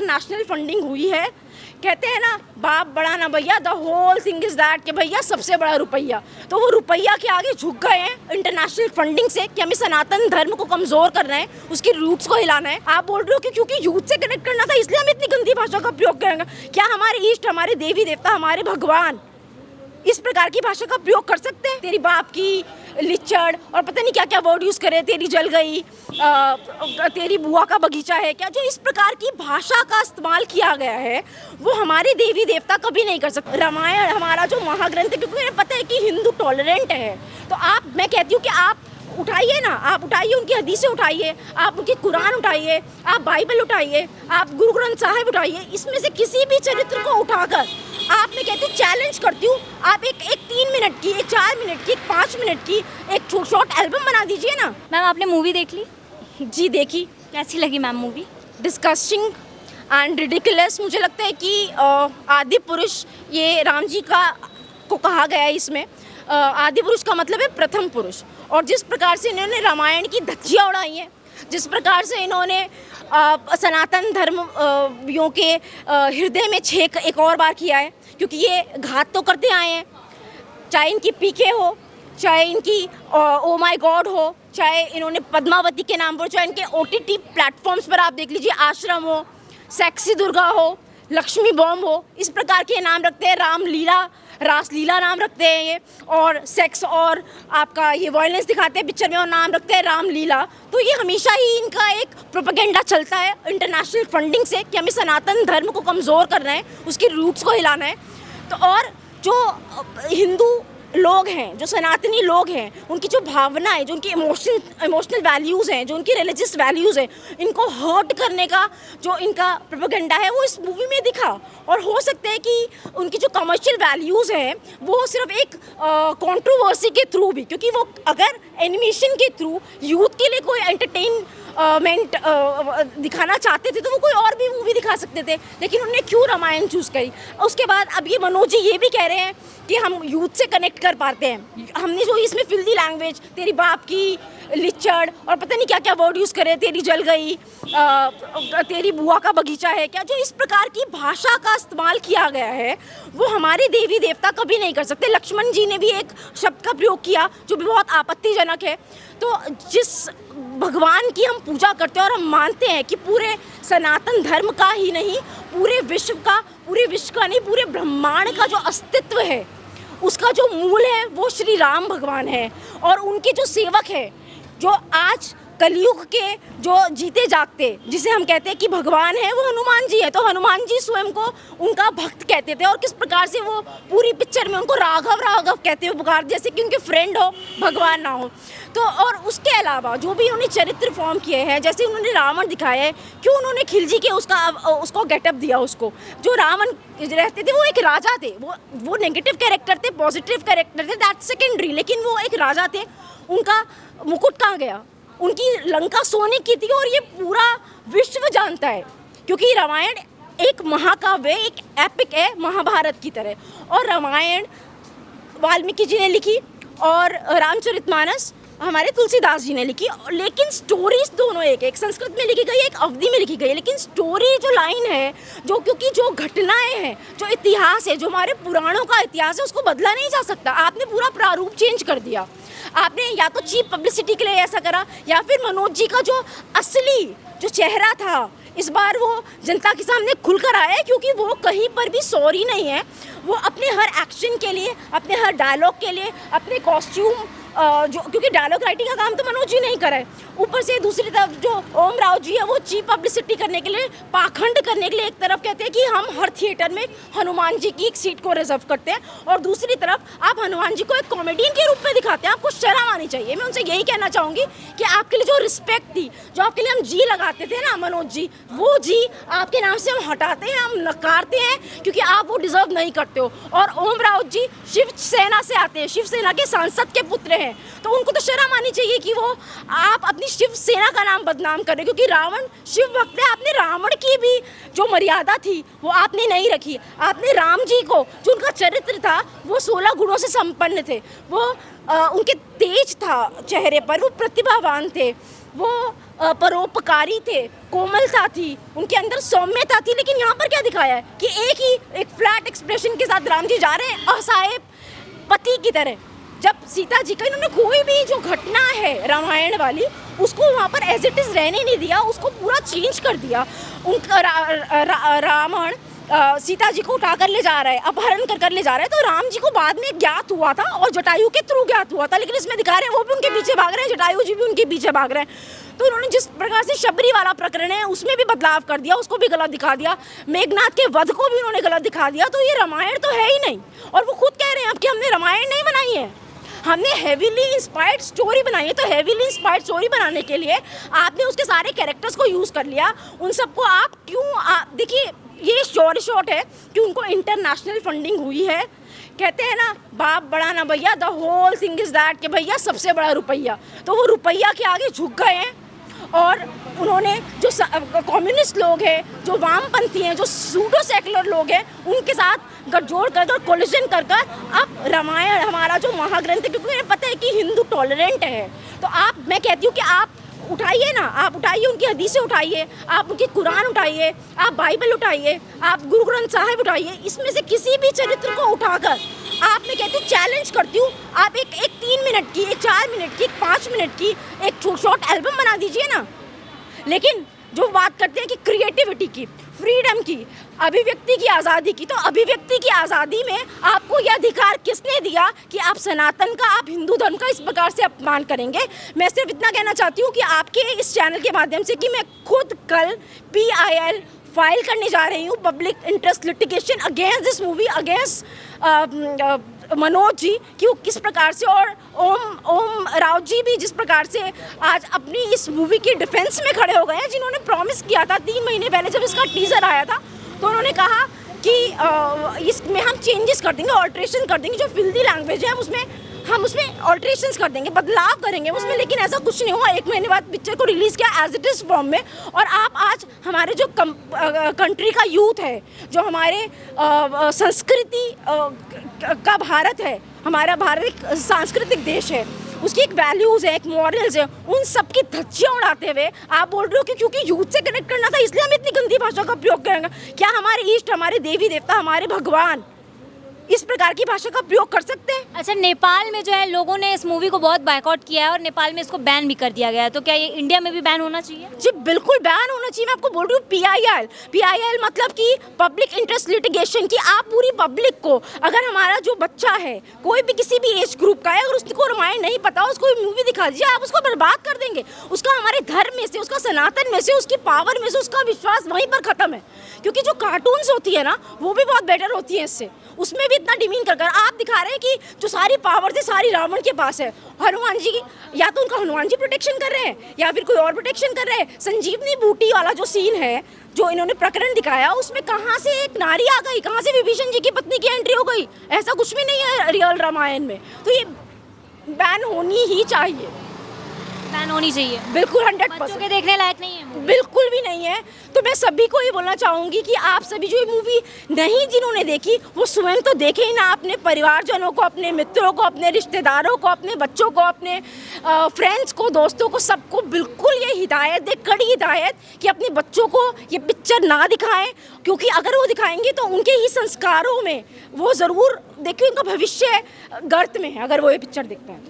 International funding हुई है। कहते हैं ना, बाप बड़ा ना भैया, the whole thing is that कि भैया सबसे बड़ा रुपया। तो वो रुपया के आगे झुक गए हैं इंटरनेशनल फंडिंग से कि हमें सनातन धर्म को कमजोर करना है, उसकी रूट्स को हिलाना है। आप बोल रहे हो कि क्योंकि यूथ से कनेक्ट करना था इसलिए हम इतनी गंदी भाषा का प्रयोग करेंगे। क्या हमारे इष्ट, हमारे देवी देवता, हमारे भगवान इस प्रकार की भाषा का प्रयोग कर सकते हैं? तेरी बाप की लिचड़ और पता नहीं क्या क्या वर्ड यूज करे, तेरी जल गई, तेरी बुआ का बगीचा है क्या, जो इस प्रकार की भाषा का इस्तेमाल किया गया है वो हमारे देवी देवता कभी नहीं कर सकते। रामायण हमारा जो महाग्रंथ है, क्योंकि मुझे पता है कि हिंदू टॉलरेंट है, तो मैं कहती हूँ कि आप उठाइए ना, आप उठाइए, उनकी हदीसें उठाइए, आप उनकी कुरान उठाइए, आप बाइबल उठाइए, आप गुरु ग्रंथ साहिब उठाइए, इसमें से किसी भी चरित्र को उठाकर आप, मैं कहती हूँ, चैलेंज करती हूँ, आप एक 3 मिनट की, एक 4 मिनट की, एक 5 मिनट की एक शॉर्ट एल्बम बना दीजिए ना। मैम आपने मूवी देख ली? जी देखी। कैसी लगी ma'am movie? Disgusting and ridiculous. मुझे लगता है कि आदि पुरुष ये राम जी को कहा गया है इसमें। आदि पुरुष का मतलब है प्रथम पुरुष, और जिस प्रकार से इन्होंने रामायण की धज्जियाँ उड़ाई हैं, जिस प्रकार से इन्होंने सनातन धर्मियों के हृदय में छेद एक और बार किया है, क्योंकि ये घात तो करते आए हैं, चाहे इनकी पीके हो, चाहे इनकी ओ माय गॉड हो, चाहे इन्होंने पद्मावती के नाम पर, चाहे इनके OTT प्लेटफॉर्म्स पर आप देख लीजिए, आश्रम हो, सेक्सी दुर्गा हो, लक्ष्मी बॉम्ब हो, इस प्रकार के नाम रखते हैं। रामलीला, रासलीला नाम रखते हैं ये, और सेक्स और आपका ये वायलेंस दिखाते हैं पिक्चर में और नाम रखते हैं रामलीला। तो ये हमेशा ही इनका एक प्रोपेगेंडा चलता है इंटरनेशनल फंडिंग से कि हमें सनातन धर्म को कमज़ोर करना है, उसकी रूट्स को हिलाना है। तो और जो हिंदू लोग हैं, जो सनातनी लोग हैं, उनकी जो भावना है, जो उनकी इमोशनल वैल्यूज़ हैं, जो उनकी रिलीजियस वैल्यूज़ हैं, इनको हर्ट करने का जो इनका प्रोपेगेंडा है वो इस मूवी में दिखा। और हो सकता है कि उनकी जो कमर्शियल वैल्यूज़ हैं वो सिर्फ एक कंट्रोवर्सी के थ्रू भी, क्योंकि वो अगर एनिमेशन के थ्रू यूथ के लिए कोई एंटरटेनमेंट दिखाना चाहते थे तो वो कोई और भी मूवी दिखा सकते थे, लेकिन उन्होंने क्यों रामायण चूज़ करी। उसके बाद अब ये मनोज जी ये भी कह रहे हैं कि हम यूथ से कनेक्ट कर पाते हैं। हमने जो इसमें फिल्दी लैंग्वेज, तेरी बाप की लिचड़ और पता नहीं क्या क्या वर्ड यूज़ करे, तेरी जल गई, तेरी बुआ का बगीचा है क्या, जो इस प्रकार की भाषा का इस्तेमाल किया गया है वो हमारे देवी देवता कभी नहीं कर सकते। लक्ष्मण जी ने भी एक शब्द का प्रयोग किया जो भी बहुत आपत्तिजनक है। तो जिस भगवान की हम पूजा करते हैं और हम मानते हैं कि पूरे सनातन धर्म का ही नहीं, पूरे विश्व का नहीं, पूरे ब्रह्मांड का जो अस्तित्व है उसका जो मूल है वो श्री राम भगवान है, और उनके जो सेवक है, जो आज कलयुग के जो जीते जागते, जिसे हम कहते हैं कि भगवान है, वो हनुमान जी है। तो हनुमान जी स्वयं को उनका भक्त कहते थे, और किस प्रकार से वो पूरी पिक्चर में उनको राघव राघव कहते हुए पुकार, जैसे कि उनके फ्रेंड हो, भगवान ना हो। तो और उसके अलावा जो भी उन्होंने चरित्र फॉर्म किए हैं, जैसे उन्होंने रावण दिखाया है, क्यों उन्होंने खिलजी के उसको गेटअप दिया, उसको जो रावण रहते थे वो एक राजा थे, वो नेगेटिव कैरेक्टर थे, पॉजिटिव कैरेक्टर थे, दैट सेकेंडरी, लेकिन वो एक राजा थे। उनका मुकुट कहाँ गया? उनकी लंका सोने की थी, और ये पूरा विश्व जानता है, क्योंकि रामायण एक महाकाव्य, एक एपिक है महाभारत की तरह। और रामायण वाल्मीकि जी ने लिखी और रामचरितमानस हमारे तुलसीदास जी ने लिखी, लेकिन स्टोरीज दोनों एक संस्कृत में लिखी गई, एक अवधी में लिखी गई, लेकिन स्टोरी जो लाइन है, जो क्योंकि जो घटनाएं हैं, जो इतिहास है, जो हमारे पुराणों का इतिहास है, उसको बदला नहीं जा सकता। आपने पूरा प्रारूप चेंज कर दिया। आपने या तो चीप पब्लिसिटी के लिए ऐसा करा, या फिर मनोज जी का जो असली जो चेहरा था इस बार वो जनता के सामने खुलकर आया है, क्योंकि वो कहीं पर भी सॉरी नहीं है। वो अपने हर एक्शन के लिए, अपने हर डायलॉग के लिए, अपने कॉस्ट्यूम जो, क्योंकि डायलॉग राइटिंग का काम तो मनोज जी नहीं करे, ऊपर से दूसरी तरफ जो ओम राव जी है वो चीप पब्लिसिटी करने के लिए, पाखंड करने के लिए, एक तरफ कहते हैं कि हम हर थिएटर में हनुमान जी की एक सीट को रिजर्व करते हैं, और दूसरी तरफ आप हनुमान जी को एक कॉमेडियन के रूप में दिखाते हैं। आपको शर्म आनी चाहिए। मैं उनसे यही कहना चाहूँगी कि आपके लिए जो रिस्पेक्ट थी, जो आपके लिए हम जी लगाते थे ना मनोज जी, वो जी आपके नाम से हम हटाते हैं, हम नकारते हैं, क्योंकि आप वो डिजर्व नहीं करते हो। और ओम राव जी शिवसेना से आते हैं, शिवसेना के सांसद के पुत्र हैं, तो उनको तो शर्म आनी चाहिए कि वो आप अपनी शिवसेना का नाम बदनाम कर रहे, क्योंकि रावण शिव भक्त है। आपने रावण की भी जो मर्यादा थी वो आपने नहीं रखी। आपने राम जी को, जो उनका चरित्र था वो 16 गुणों से संपन्न थे, वो उनके तेज था चेहरे पर, वो प्रतिभावान थे, वो परोपकारी थे, कोमलता थी, उनके अंदर सौम्यता थी। लेकिन यहाँ पर क्या दिखाया है कि एक फ्लैट एक्सप्रेशन के साथ राम जी जा रहे हैं असहाय पति की तरह। जब सीता जी का इन्होंने कोई भी जो घटना है रामायण वाली उसको वहाँ पर एज इट इज़ रहने नहीं दिया, उसको पूरा चेंज कर दिया। उनका रावण सीता जी को उठा कर ले जा रहा है, अपहरण कर ले जा रहा है। तो राम जी को बाद में ज्ञात हुआ था और जटायु के थ्रू ज्ञात हुआ था, लेकिन इसमें दिखा रहे हैं वो भी उनके पीछे भाग रहे हैं, जटायु जी भी उनके पीछे भाग रहे हैं। तो उन्होंने जिस प्रकार से शबरी वाला प्रकरण है उसमें भी बदलाव कर दिया, उसको भी गलत दिखा दिया, मेघनाथ के वध को भी उन्होंने गलत दिखा दिया। तो ये रामायण तो है ही नहीं। और वो खुद कह रहे हैं अब कि हमने रामायण नहीं बनाई है, हमने हेवीली इंस्पायर्ड स्टोरी बनाई है। तो हेवीली इंस्पायर्ड स्टोरी बनाने के लिए आपने उसके सारे कैरेक्टर्स को यूज़ कर लिया, उन सबको आप क्यों देखिए ये शॉर्ट है कि उनको इंटरनेशनल फंडिंग हुई है। कहते हैं ना बाप बड़ा ना भैया, the whole thing is that कि भैया सबसे बड़ा रुपया। तो वो रुपया के आगे झुक गए हैं और उन्होंने जो कम्युनिस्ट लोग हैं, जो वामपंथी हैं, जो सूडो सेकुलर लोग हैं, उनके साथ गठजोड़ कर कोलिजन कर अब रामायण हमारा जो महाग्रंथ है, क्योंकि उन्हें पता है कि हिंदू टॉलरेंट है। तो मैं कहती हूँ कि आप उठाइए ना, आप उठाइए उनकी हदीसें उठाइए, आप उनकी कुरान उठाइए, आप बाइबल उठाइए, आप गुरु ग्रंथ साहिब उठाइए, इसमें से किसी भी चरित्र को उठाकर आप, मैं कहती हूँ चैलेंज करती हूँ, आप एक 3 मिनट की, एक 4 मिनट की, एक 5 मिनट की एक शॉर्ट एल्बम बना दीजिए ना। लेकिन जो बात करते हैं कि क्रिएटिविटी की, फ्रीडम की, अभिव्यक्ति की आज़ादी की, तो अभिव्यक्ति की आज़ादी में आपको यह अधिकार किसने दिया कि आप सनातन का, आप हिंदू धर्म का इस प्रकार से अपमान करेंगे। मैं सिर्फ इतना कहना चाहती हूँ कि आपके इस चैनल के माध्यम से कि मैं खुद कल PIL फाइल करने जा रही हूँ, public interest litigation against this movie, against Manoj ji, कि वो किस प्रकार से, और ओम राव जी भी जिस प्रकार से आज अपनी इस मूवी की डिफेंस में खड़े हो गए हैं, जिन्होंने प्रॉमिस किया था 3 महीने पहले जब इसका टीज़र आया था, तो उन्होंने कहा कि इसमें हम चेंजेस कर देंगे, ऑल्ट्रेशन कर देंगे, जो फिल्दी लैंग्वेज है हम उसमें ऑल्ट्रेशंस कर देंगे, बदलाव करेंगे उसमें। लेकिन ऐसा कुछ नहीं हुआ। 1 महीने बाद पिक्चर को रिलीज़ किया एज इट इज़ फॉर्म में। और आप आज हमारे जो कंट्री का यूथ है, जो हमारे संस्कृति का भारत है, हमारा भारत एक सांस्कृतिक देश है, उसकी एक वैल्यूज़ है, एक मॉरल्स है, उन सब की धज्जियाँ उड़ाते हुए आप बोल रहे हो कि क्योंकि यूथ से कनेक्ट करना था इसलिए हम इतनी गंदी भाषा का प्रयोग करेंगे। क्या हमारे इष्ट, हमारे देवी देवता, हमारे भगवान इस प्रकार की भाषा का प्रयोग कर सकते हैं? अच्छा, नेपाल में जो है लोगों ने इस मूवी को बहुत बायकॉट किया है और नेपाल में इसको बैन भी कर दिया गया है, तो क्या ये इंडिया में भी बैन होना चाहिए? जी बिल्कुल बैन होना चाहिए। मैं आपको बोल रही हूँ PIL मतलब कि पब्लिक इंटरेस्ट लिटिगेशन, की आप पूरी पब्लिक को, अगर हमारा जो बच्चा है कोई भी किसी भी एज ग्रुप का है, अगर उसको रामायण नहीं पता, उसको मूवी दिखा दीजिए, आप उसको बर्बाद कर देंगे। उसका हमारे धर्म में से, उसका सनातन में से, उसकी पावर में से उसका विश्वास वहीं पर खत्म है। क्योंकि जो कार्टून्स होती है ना वो भी बहुत बेटर होती है इससे, उसमें भी इतना डिमीन कर आप दिखा रहे हैं कि जो सारी पावर थी सारी रावण के पास है। हनुमान जी की, या तो उनका हनुमान जी प्रोटेक्शन कर रहे हैं या फिर कोई और प्रोटेक्शन कर रहे हैं। संजीवनी बूटी वाला जो सीन है, जो इन्होंने प्रकरण दिखाया, उसमें कहाँ से एक नारी आ गई, कहाँ से विभीषण जी की पत्नी की एंट्री हो गई? ऐसा कुछ भी नहीं है रियल रामायण में। तो ये बैन होनी ही चाहिए, बैन होनी चाहिए। बिल्कुल 100%। बच्चों के देखने लायक नहीं है मूवी। बिल्कुल भी नहीं है। तो मैं सभी को ये बोलना चाहूँगी कि आप सभी जो ये मूवी नहीं जिन्होंने देखी वो स्वयं तो देखें ही ना, अपने परिवारजनों को, अपने मित्रों को, अपने रिश्तेदारों को, अपने बच्चों को, अपने फ्रेंड्स को, दोस्तों को, सबको बिल्कुल ये हिदायत दे, कड़ी हिदायत, कि अपने बच्चों को ये पिक्चर ना दिखाएं। क्योंकि अगर वो दिखाएंगे तो उनके ही संस्कारों में वो ज़रूर देखिए, उनका भविष्य गर्त में है अगर वो ये पिक्चर देखते हैं।